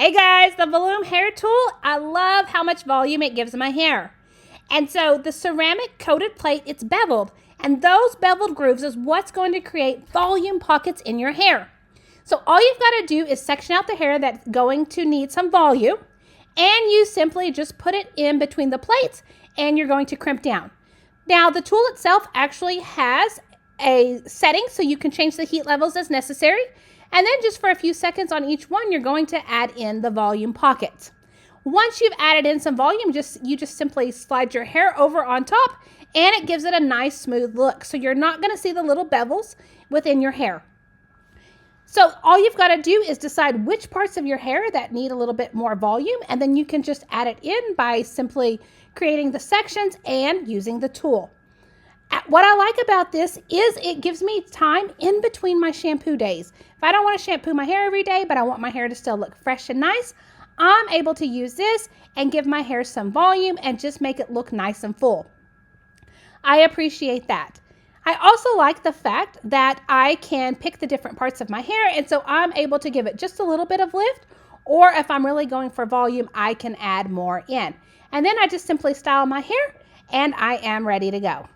Hey guys, the Voloom hair tool, I love how much volume it gives my hair. And so the ceramic coated plate, it's beveled. And those beveled grooves is what's going to create volume pockets in your hair. So all you've got to do is section out the hair that's going to need some volume. And you simply just put it in between the plates and you're going to crimp down. Now the tool itself actually has a setting so you can change the heat levels as necessary. And then just for a few seconds on each one, you're going to add in the volume pockets. Once you've added in some volume, you just simply slide your hair over on top and it gives it a nice smooth look. So you're not going to see the little bevels within your hair. So all you've got to do is decide which parts of your hair that need a little bit more volume, and then you can just add it in by simply creating the sections and using the tool. What I like about this is it gives me time in between my shampoo days. If I don't want to shampoo my hair every day, but I want my hair to still look fresh and nice, I'm able to use this and give my hair some volume and just make it look nice and full. I appreciate that. I also like the fact that I can pick the different parts of my hair, and so I'm able to give it just a little bit of lift, or if I'm really going for volume, I can add more in. And then I just simply style my hair and I am ready to go.